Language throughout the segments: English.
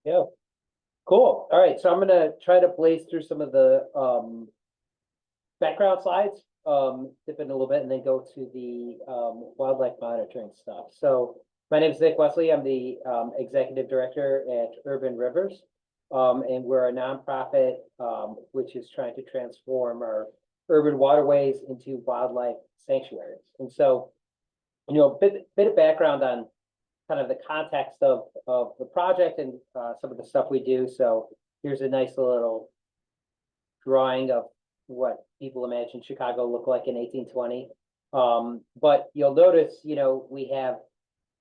Yeah, cool. All right, so I'm gonna try to blaze through some of the background slides, dip in a little bit, and then go to the wildlife monitoring stuff. So my name is Wesley. I'm the executive director at Urban Rivers, and we're a nonprofit which is trying to transform our urban waterways into wildlife sanctuaries. And so, a bit of background on kind of the context of the project and some of the stuff we do. So here's a nice little drawing of what people imagine Chicago looked like in 1820. But you'll notice, we have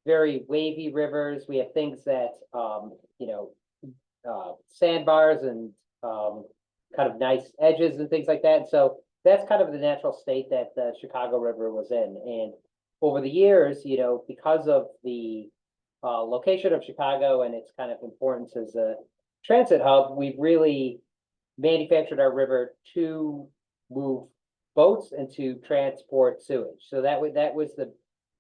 very wavy rivers. We have things that, sandbars and kind of nice edges and things like that. And so that's kind of the natural state that the Chicago River was in. And over the years, because of the location of Chicago and its kind of importance as a transit hub, we've really manufactured our river to move boats and to transport sewage. So that was the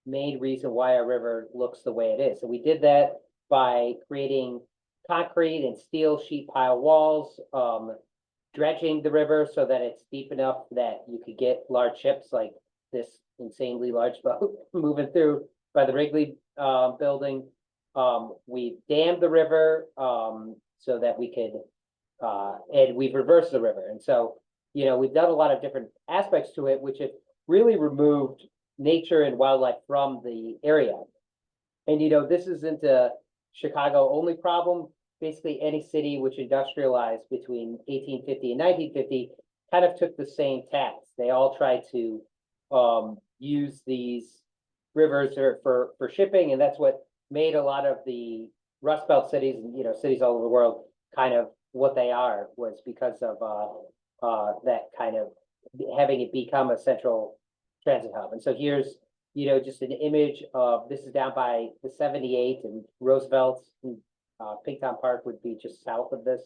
main reason why our river looks the way it is. So we did that by creating concrete and steel sheet pile walls, dredging the river so that it's deep enough that you could get large ships like this insanely large boat moving through by the Wrigley building. We dammed the river so that we could, and we've reversed the river. And so, we've done a lot of different aspects to it, which have really removed nature and wildlife from the area. And, this isn't a Chicago only problem. Basically, any city which industrialized between 1850 and 1950 kind of took the same tack. They all tried to use these rivers for shipping, and that's what made a lot of the Rust Belt cities and cities all over the world kind of what they are, was because of that kind of having it become a central transit hub. And so here's just an image of, this is down by the 78 and Roosevelt. Pinktown Park would be just south of this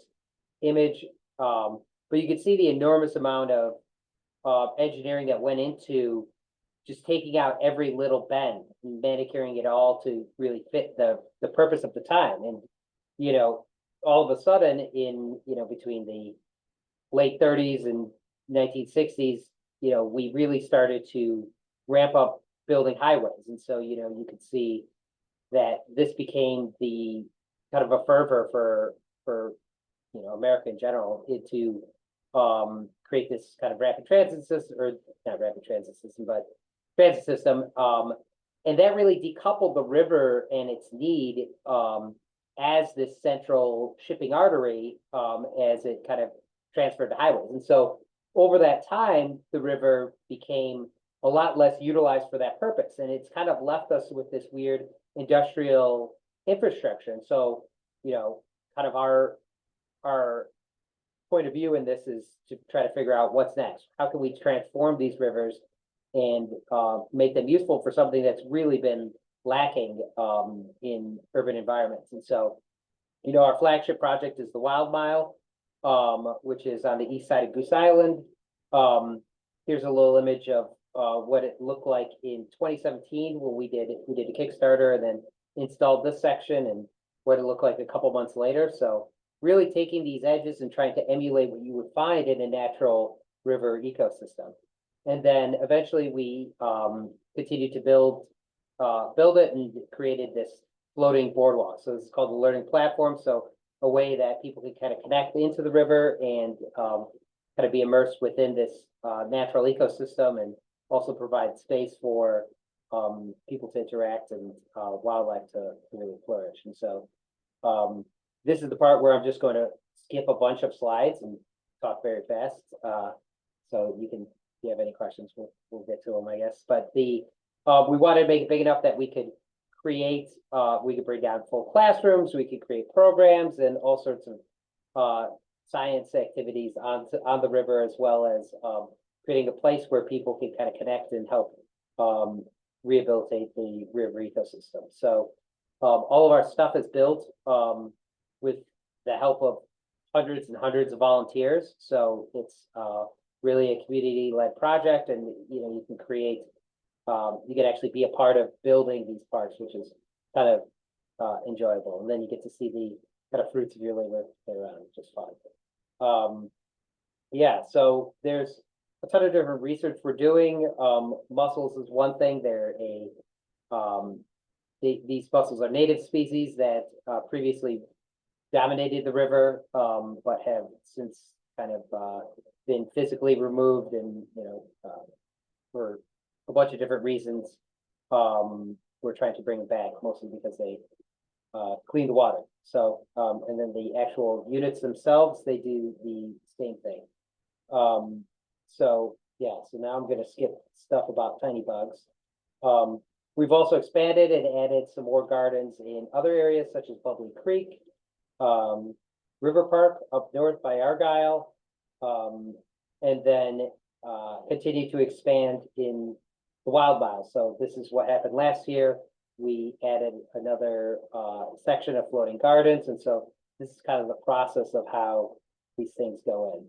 image, but you can see the enormous amount of engineering that went into just taking out every little bend and manicuring it all to really fit the purpose of the time. And all of a sudden in between the late 30s and 1960s, we really started to ramp up building highways. And so you could see that this became the kind of a fervor for America in general, to create this kind of rapid transit system, or not rapid transit system, but transit system. And that really decoupled the river and its need as this central shipping artery, as it kind of transferred to highways. And so over that time, the river became a lot less utilized for that purpose. And it's kind of left us with this weird industrial infrastructure. And so, kind of our point of view in this is to try to figure out what's next. How can we transform these rivers and make them useful for something that's really been lacking in urban environments? And so, our flagship project is the Wild Mile, which is on the east side of Goose Island. Here's a little image of what it looked like in 2017 when we did a Kickstarter and then installed this section, and what it looked like a couple months later. So really taking these edges and trying to emulate what you would find in a natural river ecosystem. And then eventually we continued to build it and created this floating boardwalk. So this is called the learning platform. So a way that people can kind of connect into the river and kind of be immersed within this natural ecosystem, and also provide space for people to interact and wildlife to really flourish. And so this is the part where I'm just going to skip a bunch of slides and talk very fast. So if you have any questions, we'll get to them, I guess. But we wanted to make it big enough that we could create, we could bring down full classrooms, we could create programs and all sorts of science activities on the river, as well as creating a place where people can kind of connect and help rehabilitate the river ecosystem. So all of our stuff is built with the help of hundreds and hundreds of volunteers. So it's really a community-led project, and you can create, you can actually be a part of building these parks, which is kind of enjoyable. And then you get to see kind of fruits of your labor thereon, which is fun. Yeah, so there's a ton of different research we're doing. Mussels is one thing. These mussels are native species that previously dominated the river, but have since kind of been physically removed, and for a bunch of different reasons. We're trying to bring them back, mostly because they clean the water. So, and then the actual units themselves, they do the same thing. So yeah, so now I'm gonna skip stuff about tiny bugs. We've also expanded and added some more gardens in other areas such as Bubbly Creek, River Park up north by Argyle, and then continue to expand in the Wild Mile. So this is what happened last year. We added another section of floating gardens, and so this is kind of the process of how these things go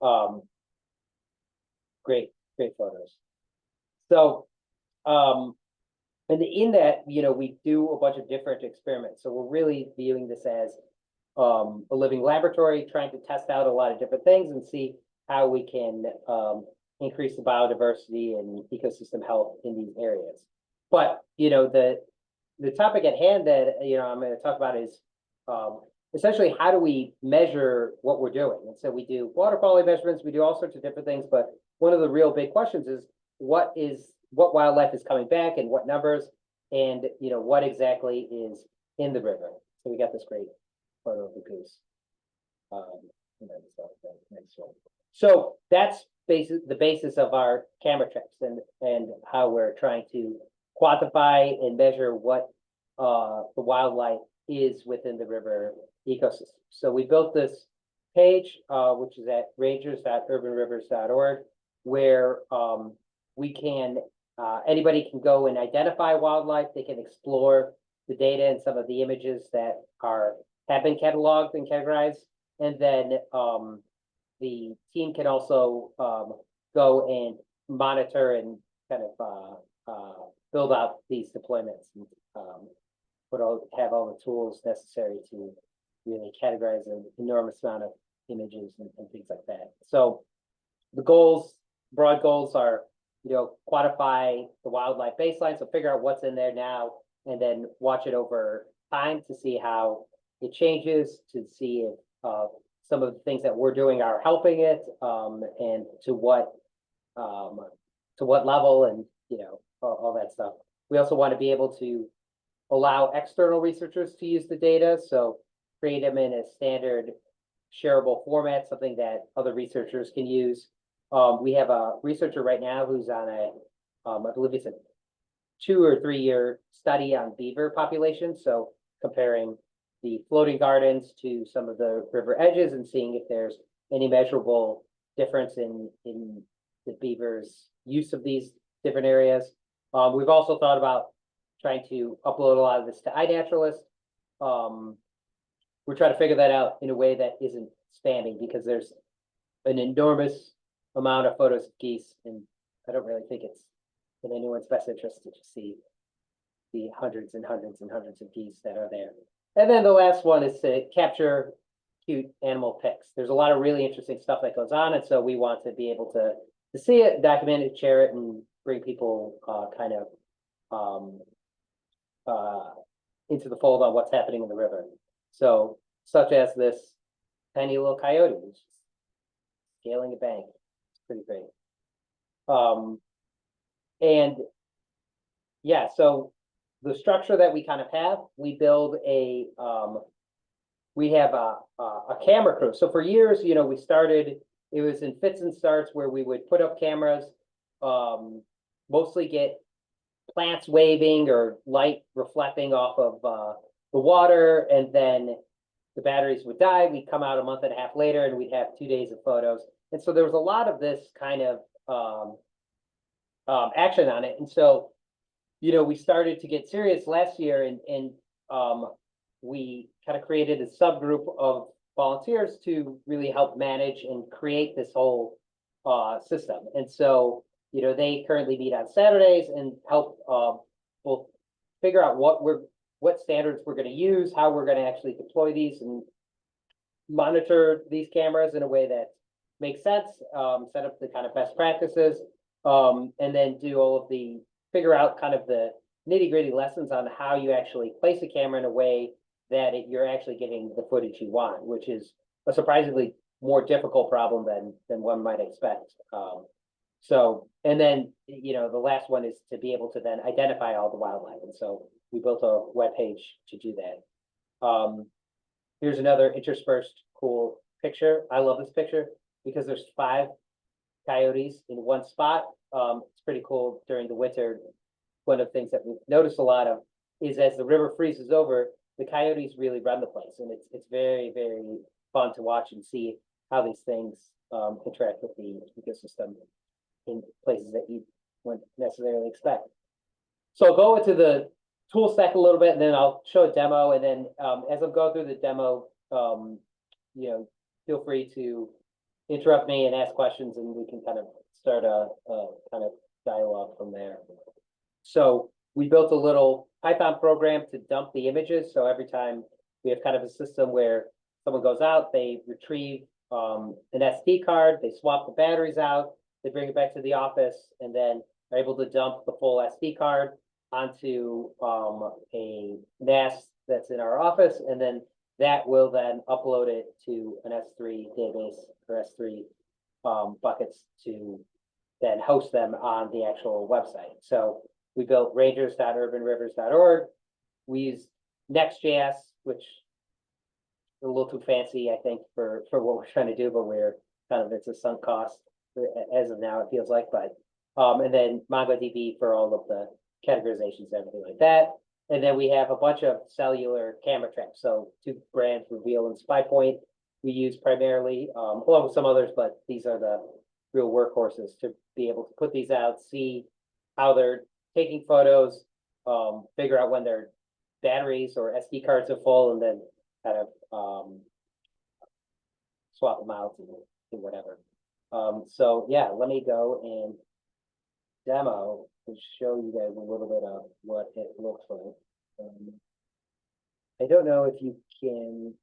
in. Great photos. So, and in that, we do a bunch of different experiments. So we're really viewing this as a living laboratory, trying to test out a lot of different things and see how we can increase the biodiversity and ecosystem health in these areas. But, the topic at hand that, I'm going to talk about is essentially how do we measure what we're doing? And so we do water quality measurements, we do all sorts of different things, but one of the real big questions is what wildlife is coming back and what numbers, and what exactly is in the river. So we got this great photo of the goose. Next one. So that's the basis of our camera trips and how we're trying to quantify and measure what the wildlife is within the river ecosystem. So we built this page, which is at rangers.urbanrivers.org, where anybody can go and identify wildlife. They can explore the data and some of the images that have been cataloged and categorized, and then the team can also go and monitor and kind of build out these deployments and have all the tools necessary to really categorize an enormous amount of images and things like that. So the broad goals are, quantify the wildlife baseline, so figure out what's in there now, and then watch it over time to see how it changes, to see if some of the things that we're doing are helping it, and to what level, and all that stuff. We also want to be able to allow external researchers to use the data, so create them in a standard shareable format, something that other researchers can use. We have a researcher right now who's on I believe it's a 2 or 3 year study on beaver population. So comparing the floating gardens to some of the river edges and seeing if there's any measurable difference in the beavers' use of these different areas. We've also thought about trying to upload a lot of this to iNaturalist. We're trying to figure that out in a way that isn't spamming, because there's an enormous amount of photos of geese, and I don't really think it's in anyone's best interest to just see the hundreds and hundreds and hundreds of geese that are there. And then the last one is to capture cute animal pics. There's a lot of really interesting stuff that goes on, and so we want to be able to see it, document it, share it, and bring people into the fold on what's happening in the river. So, such as this tiny little coyote, which is scaling a bank. It's pretty great. And yeah, so the structure that we kind of have, we build we have a camera crew. So for years, we started, it was in fits and starts where we would put up cameras, mostly get plants waving or light reflecting off of the water, and then the batteries would die. We'd come out a month and a half later and we'd have 2 days of photos. And so there was a lot of this kind of action on it. And so, we started to get serious last year, and we kind of created a subgroup of volunteers to really help manage and create this whole system. And so, they currently meet on Saturdays and help both figure out what we're what standards we're going to use, how we're going to actually deploy these and monitor these cameras in a way that makes sense, set up the kind of best practices, and then do all of the, figure out kind of the nitty-gritty lessons on how you actually place a camera in a way that you're actually getting the footage you want, which is a surprisingly more difficult problem than one might expect. So, and then, you know, the last one is to be able to then identify all the wildlife. And so we built a web page to do that. Here's another interspersed cool picture. I love this picture because there's 5 coyotes in one spot. It's pretty cool during the winter. One of the things that we've noticed a lot of is as the river freezes over, the coyotes really run the place. And it's very, very fun to watch and see how these things interact with the ecosystem in places that you wouldn't necessarily expect. So I'll go into the tool stack a little bit, and then I'll show a demo. And then as I'm going through the demo, you know, feel free to interrupt me and ask questions, and we can kind of start a kind of dialogue from there. So we built a little Python program to dump the images. So every time we have kind of a system where someone goes out, they retrieve an SD card, they swap the batteries out, they bring it back to the office, and then are able to dump the full SD card onto a NAS that's in our office, and then that will then upload it to an S3 database or S3 buckets to then host them on the actual website. So we built rangers.urbanrivers.org. We use Next.js, which is a little too fancy, I think, for what we're trying to do, but we're kind of, it's a sunk cost as of now, it feels like, but and then MongoDB for all of the categorizations, everything like that. And then we have a bunch of cellular camera traps. So 2 brands, Reveal and SpyPoint, we use primarily, along with some others, but these are the real workhorses to be able to put these out, see how they're taking photos, figure out when their batteries or SD cards are full, and then kind of swap them out and do whatever. So yeah, let me go and demo to show you guys a little bit of what it looks like. I don't know if you can.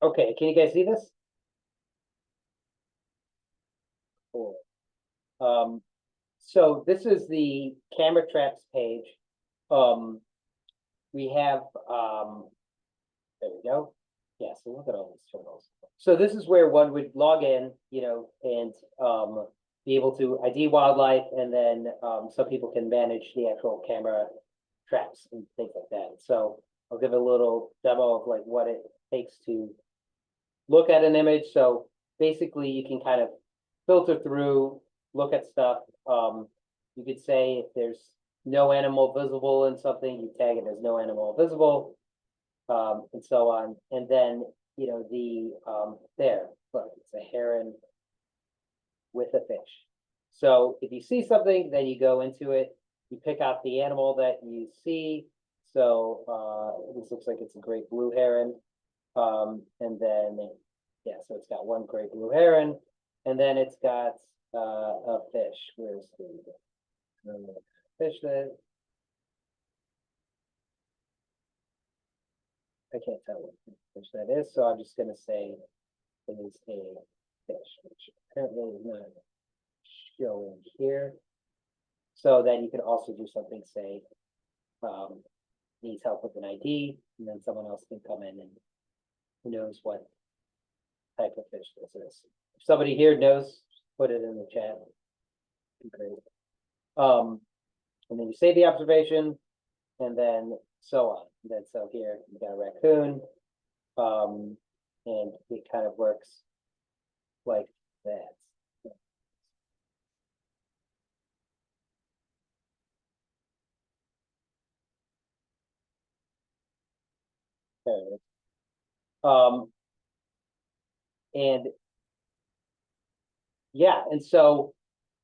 Okay, can you guys see this? Cool. So this is the camera traps page. We have, there we go. Yeah, so look at all these turtles. So this is where one would log in, you know, and be able to ID wildlife, and then some people can manage the actual camera traps and things like that. So I'll give a little demo of like what it takes to look at an image. So basically you can kind of filter through, look at stuff. You could say if there's no animal visible in something, you tag it as no animal visible, and so on. And then, you know, there, look, it's a heron with a fish. So if you see something, then you go into it, you pick out the animal that you see. So this looks like it's a great blue heron. And then, yeah, so it's got one great blue heron, and then it's got a fish. Where's the fish that? I can't tell what fish that is, so I'm just gonna say it is a fish, which apparently is not showing here. So then you can also do something, say, needs help with an ID, and then someone else can come in and who knows what type of fish this is. If somebody here knows, put it in the chat. Great. And then you save the observation, and then so on. And then so here you got a raccoon, and it kind of works like that. There it is. And yeah, and so,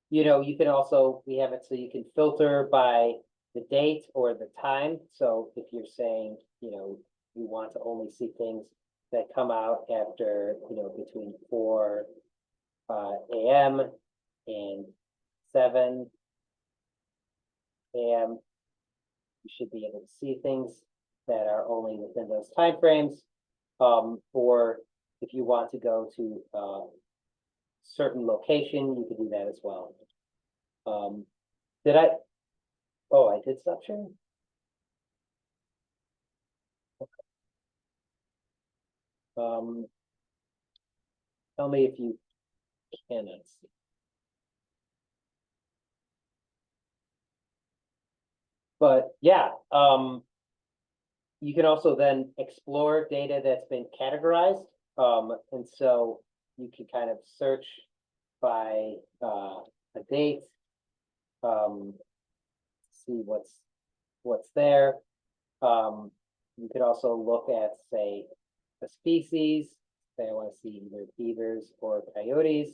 you know, you can also, we have it so you can filter by the date or the time. So if you're saying, you know, you want to only see things that come out after, between 4 AM and 7 AM. You should be able to see things that are only within those timeframes. Or if you want to go to a certain location, you can do that as well. Did I? Oh, I did stop sharing. Tell me if you cannot see. But yeah, you can also then explore data that's been categorized. And so you can kind of search by a date, see what's there. You could also look at, say, a species. Say I want to see either beavers or coyotes.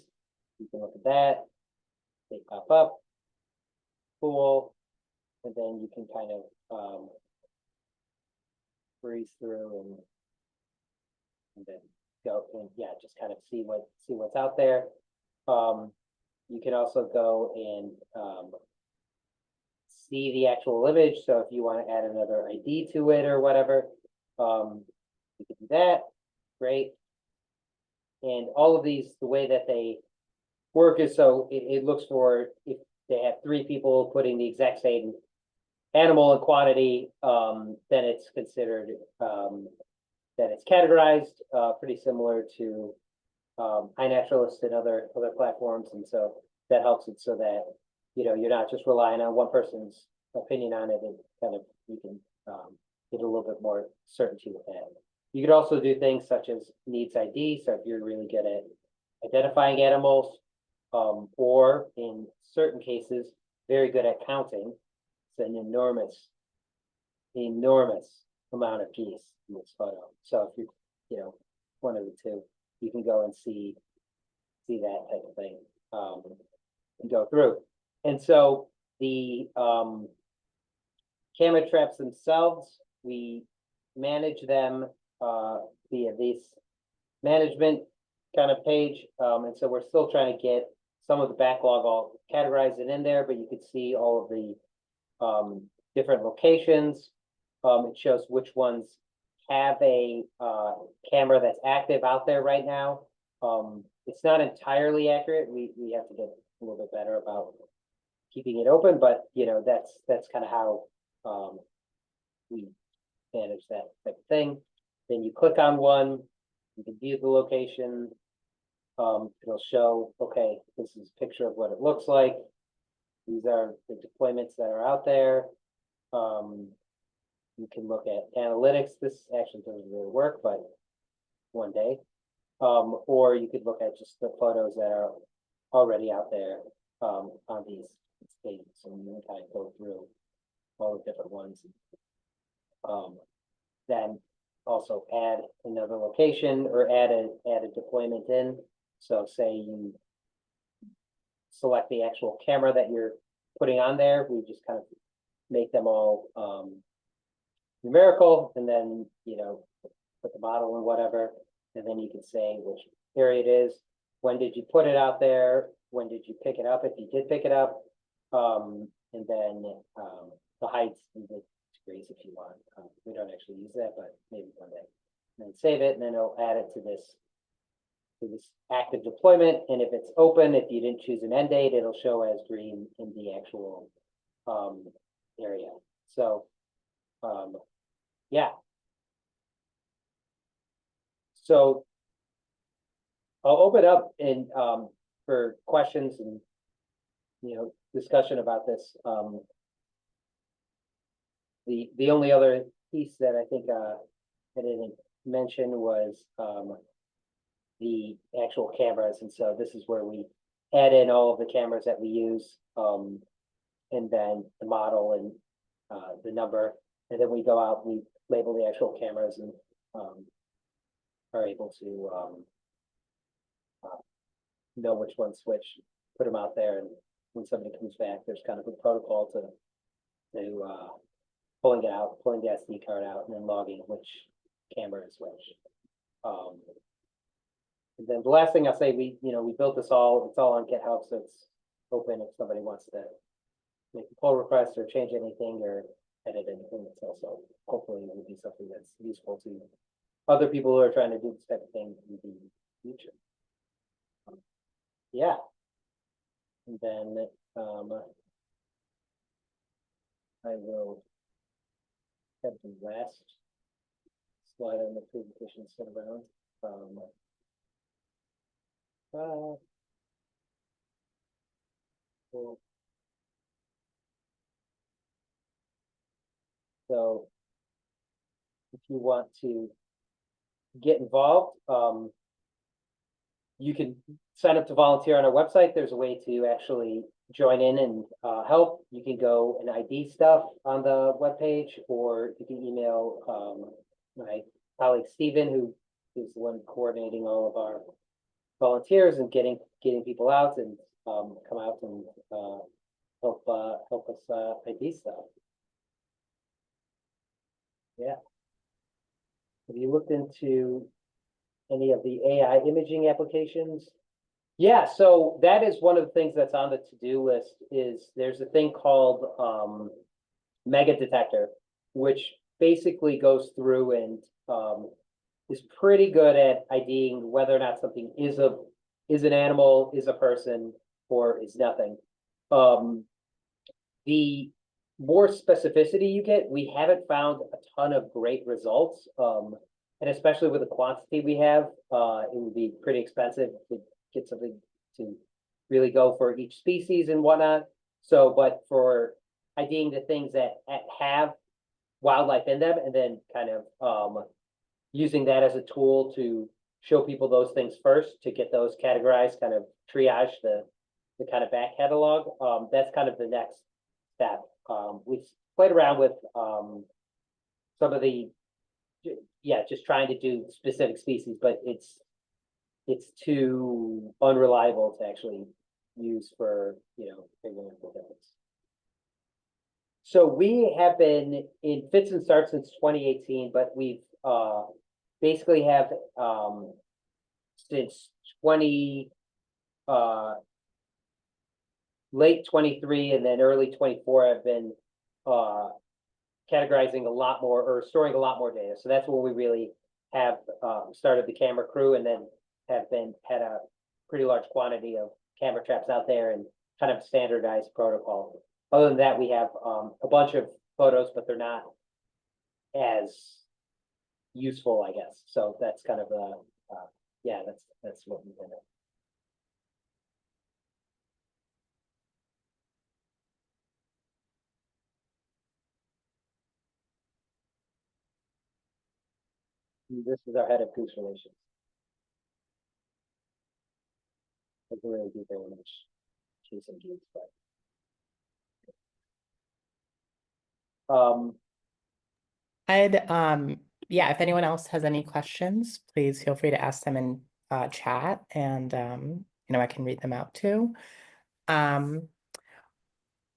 You can look at that. They pop up. Cool. And then you can kind of breeze through and then go and yeah, just kind of see what's out there. You can also go and see the actual image. So if you want to add another ID to it or whatever, you can do that. Great. And all of these, the way that they work is so it looks for if they have 3 people putting the exact same animal and quantity, then it's considered that it's categorized, pretty similar to iNaturalist and other platforms, and so that helps it so that you're not just relying on one person's opinion on it, and kind of you can get a little bit more certainty with that. You could also do things such as needs ID, so if you're really good at identifying animals, or in certain cases, very good at counting. It's an enormous amount of geese in this photo. So if you're, one of the two, you can go and see that type of thing, and go through. And so the camera traps themselves, we manage them via this management kind of page. And so we're still trying to get some of the backlog all categorized and in there, but you could see all of the different locations. It shows which ones have a camera that's active out there right now. It's not entirely accurate. We have to get a little bit better about keeping it open, but that's kind of how we manage that type of thing. Then you click on one, you can view the location. It'll show, okay, this is a picture of what it looks like. These are the deployments that are out there. You can look at analytics. This actually doesn't really work, but one day. Or you could look at just the photos that are already out there on these pages. So you can kind of go through all the different ones. Then also add another location or add a deployment in. So say you select the actual camera that you're putting on there, we just kind of make them all numerical, and then put the model and whatever, and then you can say which area it is, when did you put it out there, when did you pick it up if you did pick it up, and then the heights in the degrees if you want. We don't actually use that, but maybe one day. And then save it, and then it'll add it to this active deployment. And if it's open, if you didn't choose an end date, it'll show as green in the actual area. So yeah. So I'll open up and for questions and discussion about this. The only other piece that I think I didn't mention was the actual cameras, and so this is where we add in all of the cameras that we use, and then the model and the number, and then we go out, we label the actual cameras, and are able to know which one's which, put them out there, and when somebody comes back, there's kind of a protocol to pulling the SD card out and then logging which camera is which. And then the last thing I'll say, we built this all, it's all on GitHub, so it's open if somebody wants to make a pull request or change anything or edit anything. It's also hopefully it will be something that's useful to other people who are trying to do this type of thing in the future. Yeah. And then I will have the last slide on the presentation set around. Cool. So if you want to get involved, you can sign up to volunteer on our website. There's a way to actually join in and help. You can go and ID stuff on the webpage, or you can email my colleague Stephen, who is the one coordinating all of our volunteers and getting people out and come out and help us ID stuff. Yeah. Have you looked into any of the AI imaging applications? Yeah, so that is one of the things that's on the to-do list. Is there's a thing called mega detector, which basically goes through and is pretty good at IDing whether or not something is an animal, is a person, or is nothing. The more specificity you get, we haven't found a ton of great results. And especially with the quantity we have, it would be pretty expensive to get something to really go for each species and whatnot. So, but for IDing the things that have wildlife in them, and then kind of using that as a tool to show people those things first to get those categorized, kind of triage the kind of back catalog. That's kind of the next step. We've played around with some of the, just trying to do specific species, but it's too unreliable to actually use for figuring out the difference. So we have been in fits and starts since 2018, but we've basically have since late 23 and then early 24 have been categorizing a lot more or storing a lot more data. So that's when we really have started the camera crew, and then had a pretty large quantity of camera traps out there and kind of standardized protocol. Other than that, we have a bunch of photos, but they're not as useful, I guess. So that's kind of that's what we've been doing. This is our head of goose relations. Doesn't really do very much chasing geese, but yeah, if anyone else has any questions, please feel free to ask them in chat, and I can read them out too.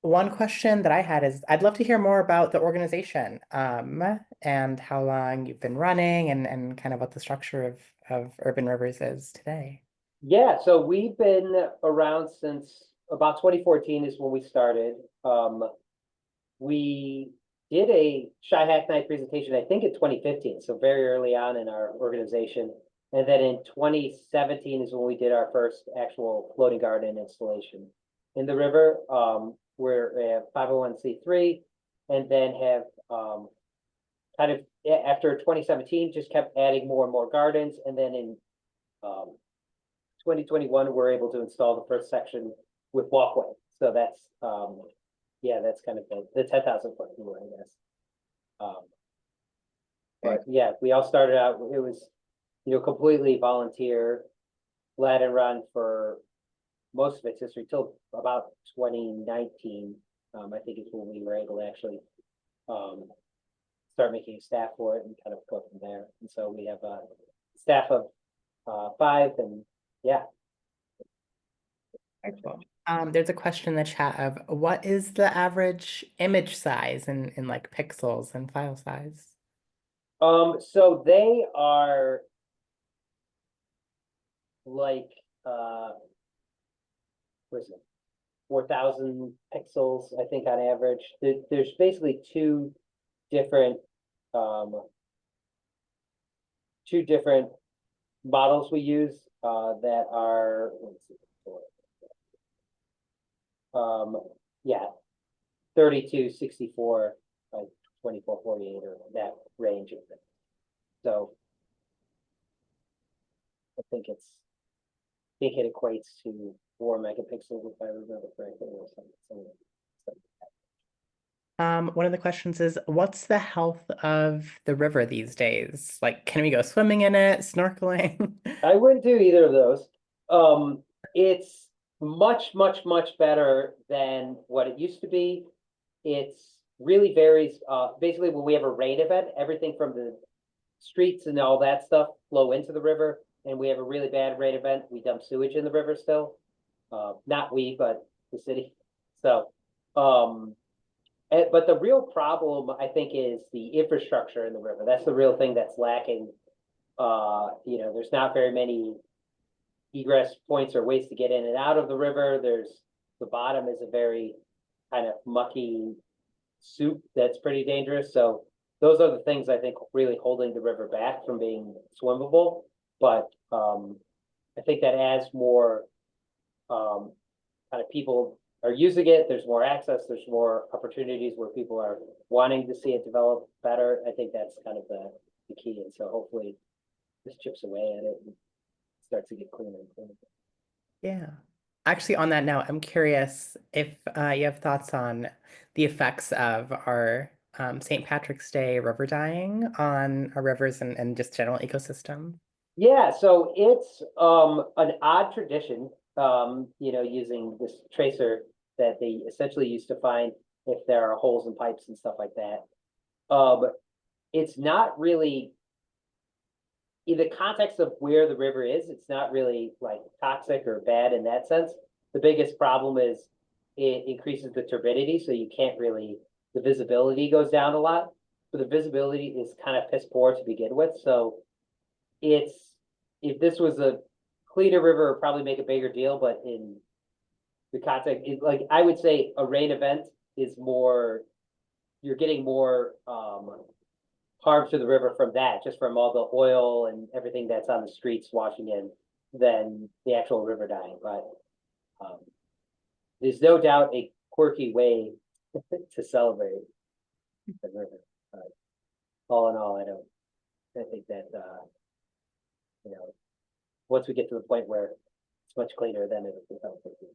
One question that I had is, I'd love to hear more about the organization and how long you've been running, and kind of what the structure of Urban Rivers is today. Yeah, so we've been around since about 2014 is when we started. We did a Shy Hack Night presentation, I think in 2015, so very early on in our organization. And then in 2017 is when we did our first actual floating garden installation in the river. We're a 501c3, and then have kind of after 2017 just kept adding more and more gardens, and then in 2021 we're able to install the first section with walkway. So that's that's kind of the 10,000 foot tour, I guess. But yeah, we all started out, it was completely volunteer, led and run for most of its history till about 2019. I think is when we were able to actually start making a staff for it and kind of go from there. And so we have a staff of 5, and yeah. Excellent. There's a question in the chat of, what is the average image size in like pixels and file size? So they are like, what is it? 4,000 pixels, I think, on average. There's basically different, um, two different models we use, that are, let's see, yeah, 32, 64 by 24, 48, or that range of things. So I think it equates to 4 megapixels if I remember correctly, or something. One of the questions is, what's the health of the river these days? Like, can we go swimming in it, snorkeling? I wouldn't do either of those. It's much, much, much better than what it used to be. It's really varies. Basically, when we have a rain event, everything from the streets and all that stuff flow into the river. And we have a really bad rain event, we dump sewage in the river still. Not we, but the city. So, but the real problem, I think, is the infrastructure in the river. That's the real thing that's lacking. There's not very many egress points or ways to get in and out of the river. The bottom is a very kind of mucky soup that's pretty dangerous. So those are the things I think really holding the river back from being swimmable. But I think that as more kind of people are using it, there's more access, there's more opportunities where people are wanting to see it develop better. I think that's kind of the key. And so hopefully this chips away at it and starts to get cleaner and cleaner. Yeah. Actually, on that note, I'm curious if you have thoughts on the effects of our St. Patrick's Day river dyeing on our rivers and just general ecosystem. Yeah, so it's an odd tradition, using this tracer that they essentially use to find if there are holes in pipes and stuff like that. It's not really, in the context of where the river is, it's not really like toxic or bad in that sense. The biggest problem is it increases the turbidity, so you can't really, the visibility goes down a lot. But the visibility is kind of piss poor to begin with. So if this was a cleaner river, it would probably make a bigger deal, but in the context, like I would say a rain event is more, you're getting more harm to the river from that, just from all the oil and everything that's on the streets washing in, than the actual river dying. But there's no doubt a quirky way to celebrate the river. All in all, I think that once we get to the point where it's much cleaner, then it'll become quickly.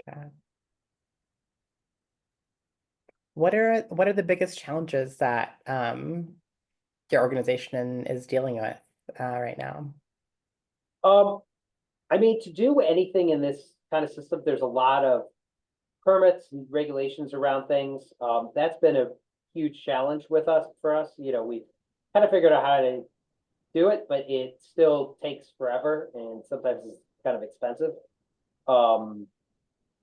Okay. What are the biggest challenges that your organization is dealing with right now? I mean, to do anything in this kind of system, there's a lot of permits and regulations around things. That's been a huge challenge for us. We've kind of figured out how to do it, but it still takes forever and sometimes it's kind of expensive. And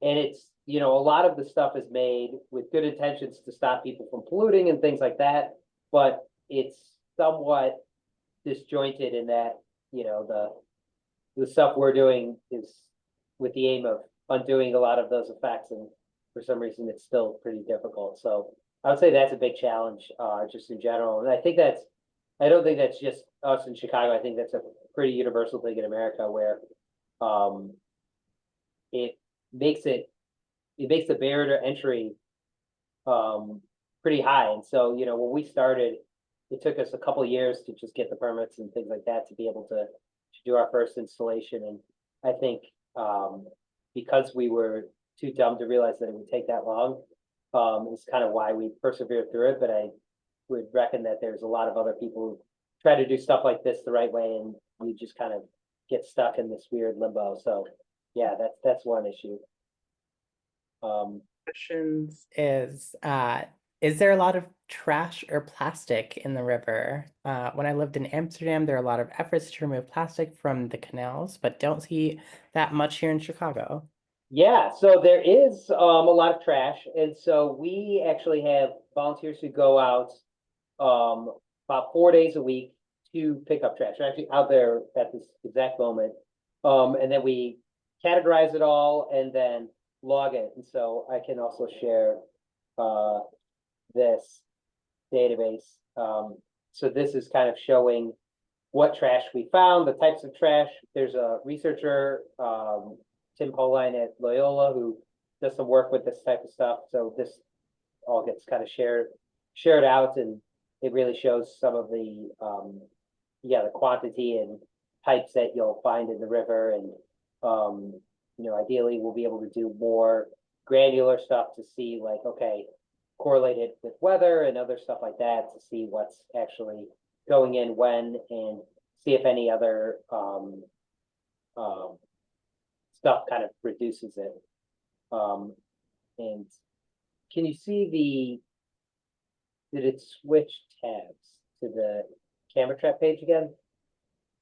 it's, a lot of the stuff is made with good intentions to stop people from polluting and things like that, but it's somewhat disjointed in that, the stuff we're doing is with the aim of undoing a lot of those effects, and for some reason it's still pretty difficult. So I would say that's a big challenge, just in general. And I don't think that's just us in Chicago. I think that's a pretty universal thing in America where it makes the barrier to entry pretty high. And so, when we started, it took us a couple of years to just get the permits and things like that to be able to do our first installation. And I think because we were too dumb to realize that it would take that long, is kind of why we persevered through it. But I would reckon that there's a lot of other people who try to do stuff like this the right way, and we just kind of get stuck in this weird limbo. So yeah, that's one issue. Questions is there a lot of trash or plastic in the river? When I lived in Amsterdam, there are a lot of efforts to remove plastic from the canals, but don't see that much here in Chicago. Yeah, so there is a lot of trash, and so we actually have volunteers who go out about 4 days a week 2 pickup trash, they're actually out there at this exact moment. And then we categorize it all and then log it, and so I can also share this database. So this is kind of showing what trash we found, the types of trash. There's a researcher, Tim Poline at Loyola, who does some work with this type of stuff. So this all gets kind of shared out, and it really shows some of the the quantity and types that you'll find in the river. And ideally we'll be able to do more granular stuff to see, like, okay, correlate it with weather and other stuff like that to see what's actually going in when, and see if any other stuff kind of reduces it. And can you see did it switch tabs to the camera trap page again?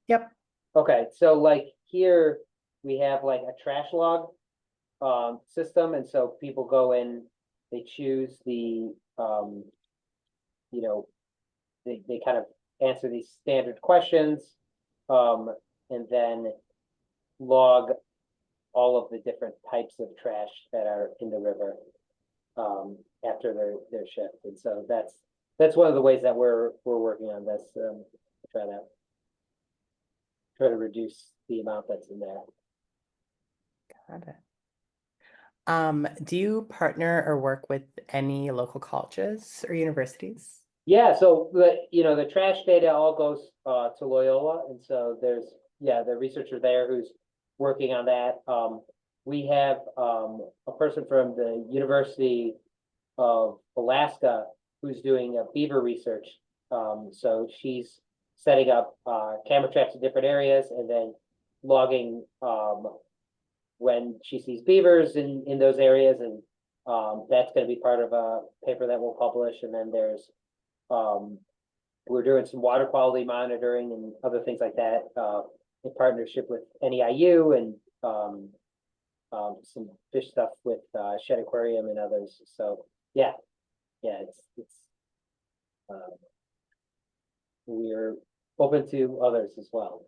Yep. Okay, so like here we have like a trash log system, and so people go in, they choose the they kind of answer these standard questions, and then log all of the different types of trash that are in the river after their shift. And so that's one of the ways that we're working on this, try to reduce the amount that's in there. Got it. Do you partner or work with any local colleges or universities? Yeah, so the trash data all goes to Loyola, and so there's the researcher there who's working on that. We have a person from the University of Alaska who's doing beaver research. So she's setting up camera traps in different areas and then logging when she sees beavers in those areas, and that's going to be part of a paper that we'll publish. And then there's we're doing some water quality monitoring and other things like that in partnership with NEIU, and some fish stuff with Shed Aquarium and others. So it's we're open to others as well.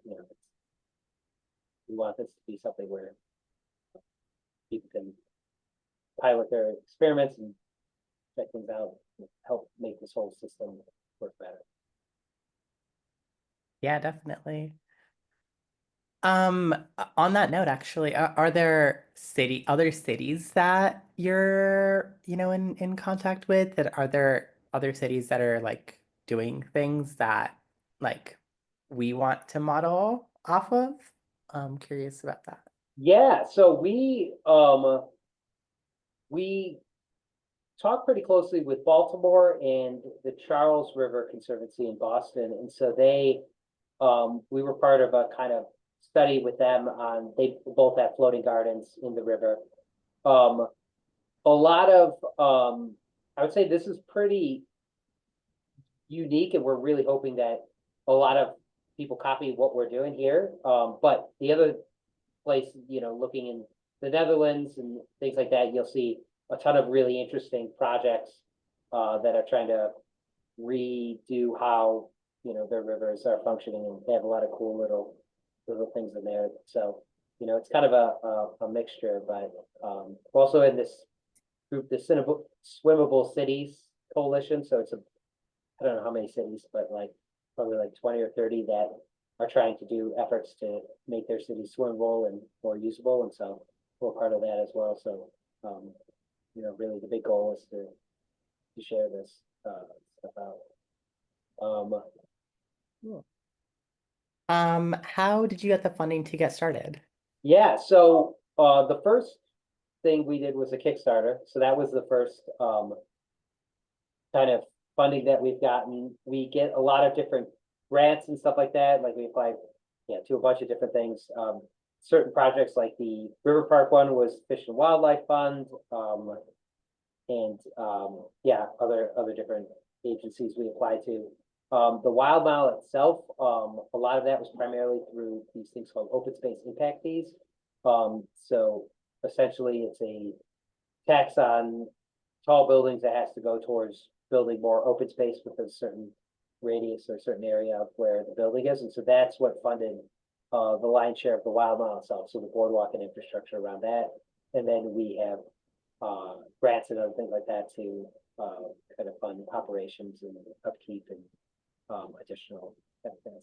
We want this to be something where people can pilot their experiments and check things out, and help make this whole system work better. Yeah, definitely. On that note, actually, are there other cities that you're, in contact with? That are there other cities that are like doing things that like we want to model off of? I'm curious about that. Yeah, so we talk pretty closely with Baltimore and the Charles River Conservancy in Boston, and so we were part of a kind of study with them on, they both have floating gardens in the river. A lot of I would say this is pretty unique, and we're really hoping that a lot of people copy what we're doing here. But the other place, looking in the Netherlands and things like that, you'll see a ton of really interesting projects that are trying to redo how their rivers are functioning, and they have a lot of cool little things in there. So it's kind of a mixture, but also in this group, the Swimmable Cities Coalition. So it's I don't know how many cities, but probably 20 or 30 that are trying to do efforts to make their cities swimmable and more usable, and so we're part of that as well. So really the big goal is to share this stuff out. How did you get the funding to get started? Yeah, so the first thing we did was a Kickstarter. So that was the first kind of funding that we've gotten. We get a lot of different grants and stuff like that. Like we applied to a bunch of different things. Certain projects, like the River Park one, was Fish and Wildlife Fund, and other different agencies we applied to. The Wild Mile itself, a lot of that was primarily through these things called open space impact fees. So essentially it's a tax on tall buildings that has to go towards building more open space within a certain radius or a certain area of where the building is, and so that's what funded the lion's share of the wild mile itself, so the boardwalk and infrastructure around that. And then we have grants and other things like that to kind of fund operations and upkeep and additional kind of things.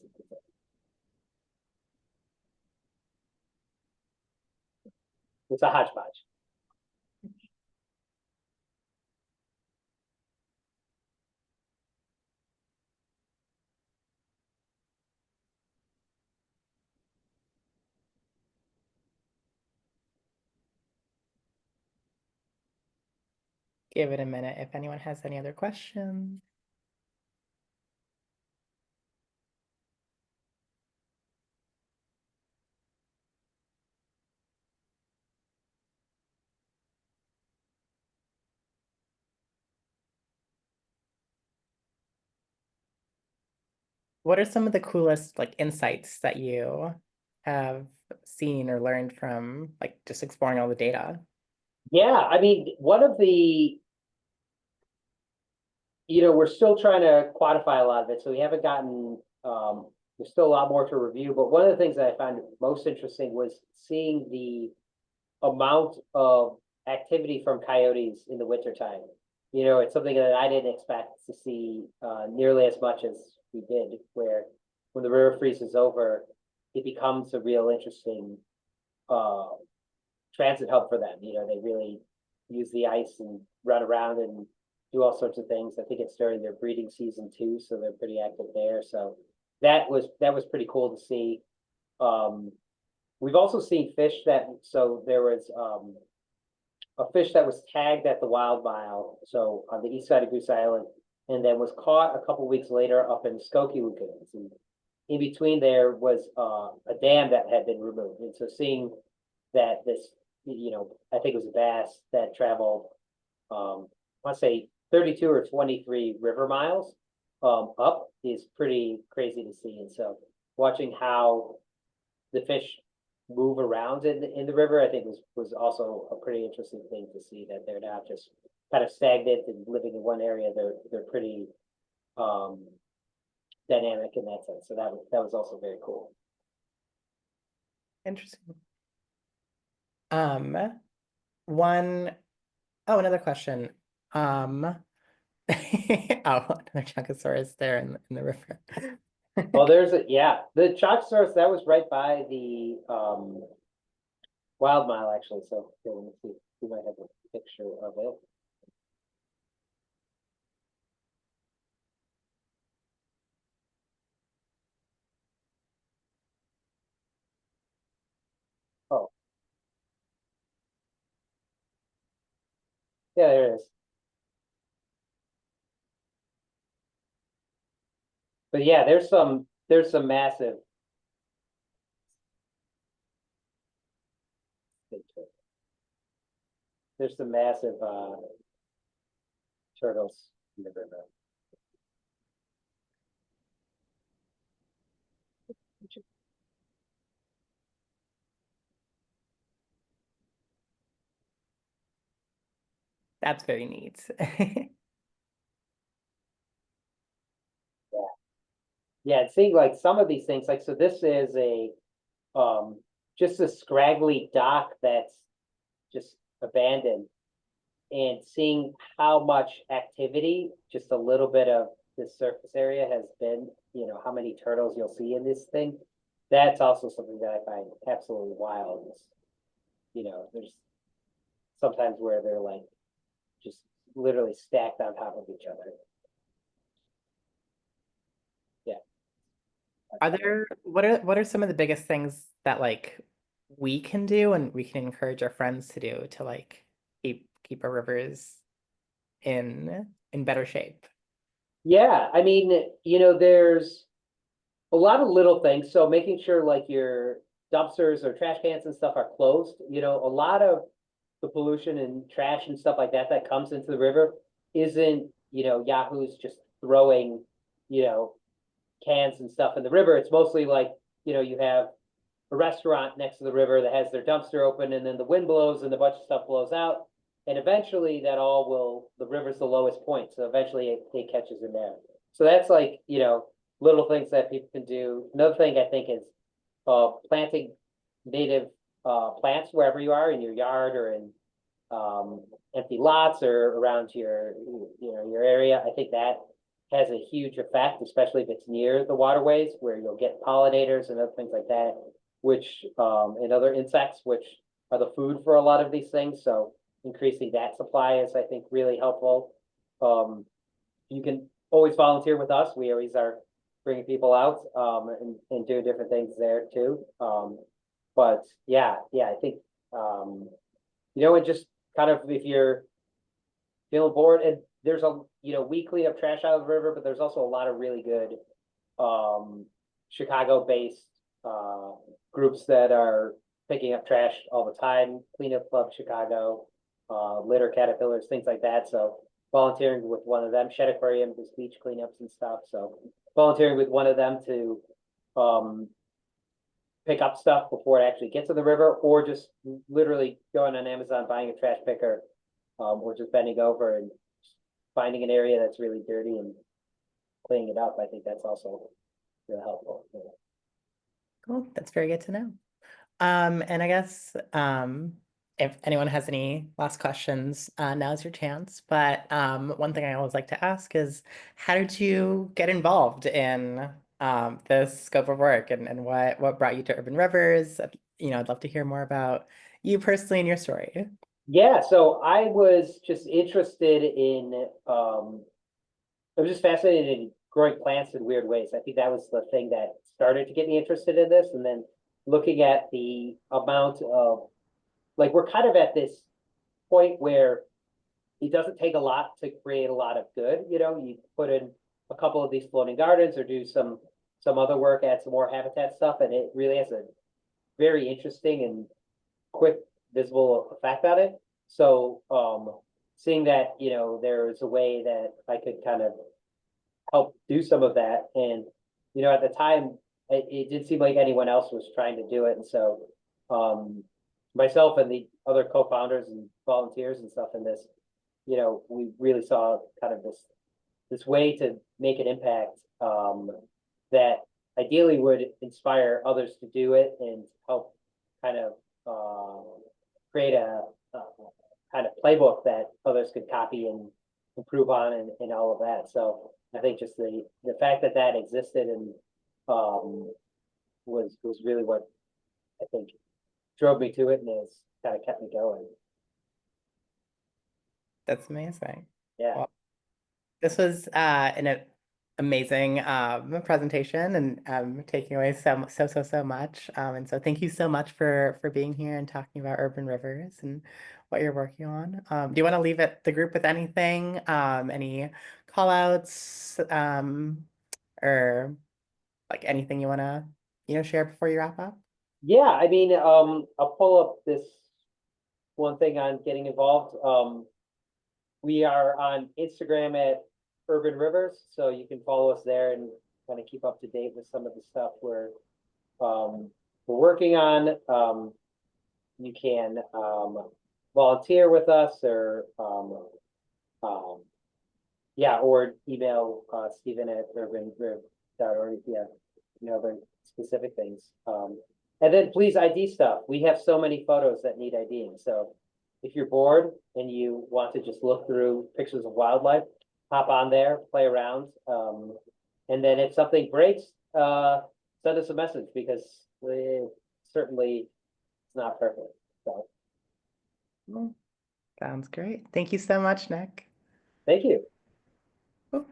It's a hodgepodge. Give it a minute if anyone has any other questions. What are some of the coolest like insights that you have seen or learned from like just exploring all the data? Yeah, I mean, one of the, we're still trying to quantify a lot of it, so we haven't gotten, there's still a lot more to review, but one of the things that I found most interesting was seeing the amount of activity from coyotes in the wintertime. It's something that I didn't expect to see nearly as much as we did, where when the river freezes over, it becomes a real interesting transit hub for them. They really use the ice and run around and do all sorts of things. I think it's during their breeding season too, so they're pretty active there. So that was pretty cool to see. We've also seen fish so there was a fish that was tagged at the Wild Mile, so on the east side of Goose Island, and then was caught a couple weeks later up in Skokie Lagoons. And in between there was a dam that had been removed. And so seeing that this, I think it was a bass that traveled, I want to say 32 or 23 river miles up is pretty crazy to see. And so watching how the fish move around in the river, I think was also a pretty interesting thing to see, that they're not just kind of stagnant and living in one area. They're pretty dynamic in that sense. So that was also very cool. Interesting. Another question. Oh, another Chunkosaurus there in the river. Well, the Chonkosaurus that was right by the Wild Mile actually. So here, let me see. We might have a picture of it. Oh, yeah, there it is. But yeah, there's some massive. There's some massive turtles in the river. That's very neat. Yeah, and seeing like some of these things, like, so this is just a scraggly dock that's just abandoned, and seeing how much activity just a little bit of this surface area has been, how many turtles you'll see in this thing. That's also something that I find absolutely wild. There's sometimes where they're like just literally stacked on top of each other. Yeah. What are some of the biggest things that like we can do and we can encourage our friends to do to like keep our rivers in better shape? Yeah, I mean, there's a lot of little things. So making sure like your dumpsters or trash cans and stuff are closed. A lot of the pollution and trash and stuff like that comes into the river isn't, yahoos just throwing, cans and stuff in the river. It's mostly like, you have a restaurant next to the river that has their dumpster open, and then the wind blows and a bunch of stuff blows out. And eventually the river's the lowest point. So eventually it catches in there. So that's like, little things that people can do. Another thing I think is planting native plants wherever you are in your yard or in empty lots or around your area. I think that has a huge effect, especially if it's near the waterways where you'll get pollinators and other things like that, which and other insects, which are the food for a lot of these things. So increasing that supply is, I think, really helpful. You can always volunteer with us. We always are bringing people out and doing different things there too. But yeah, I think and just kind of if you're feeling bored, and there's we clean up trash out of the river, but there's also a lot of really good Chicago-based groups that are picking up trash all the time. Cleanup Club Chicago, Litter Caterpillars, things like that. So volunteering with one of them, Shed Aquarium does beach cleanups and stuff. So volunteering with one of them to pick up stuff before it actually gets to the river, or just literally going on Amazon, buying a trash picker, or just bending over and finding an area that's really dirty and cleaning it up. I think that's also really helpful. Cool. That's very good to know. And I guess if anyone has any last questions, now's your chance. But one thing I always like to ask is, how did you get involved in this scope of work, and what brought you to Urban Rivers? I'd love to hear more about you personally and your story. Yeah, so I was just interested in I was just fascinated in growing plants in weird ways. I think that was the thing that started to get me interested in this. And then looking at the amount of, like, we're kind of at this point where it doesn't take a lot to create a lot of good. You put in a couple of these floating gardens or do some other work, add some more habitat stuff, and it really has a very interesting and quick visible effect on it. So seeing that, there's a way that I could kind of help do some of that. And, at the time, it didn't seem like anyone else was trying to do it. And so myself and the other co-founders and volunteers and stuff in this, we really saw kind of this way to make an impact that ideally would inspire others to do it and help kind of create a kind of playbook that others could copy and improve on and all of that. So I think just the fact that existed and was really what I think drove me to it and has kind of kept me going. That's amazing. Yeah. Well, this was an amazing presentation and taking away so much. And so thank you so much for being here and talking about Urban Rivers and what you're working on. Do you want to leave the group with anything? Any call outs or like anything you want to share before you wrap up? Yeah, I mean, I'll pull up this one thing on getting involved. We are on Instagram at Urban Rivers, so you can follow us there and kind of keep up to date with some of the stuff we're working on. You can volunteer with us or or email Stephen at urbanriv.org if you have other specific things. And then please ID stuff. We have so many photos that need IDing. So if you're bored and you want to just look through pictures of wildlife, hop on there, play around. And then if something breaks, send us a message because certainly it's not perfect. So Sounds great. Thank you so much, Nick. thank you. Cool.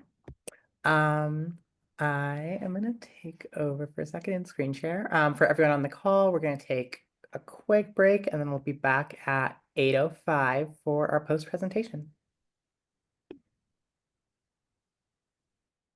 I am going to take over for a second and screen share. For everyone on the call, we're going to take a quick break and then we'll be back at 8:05 for our post presentation.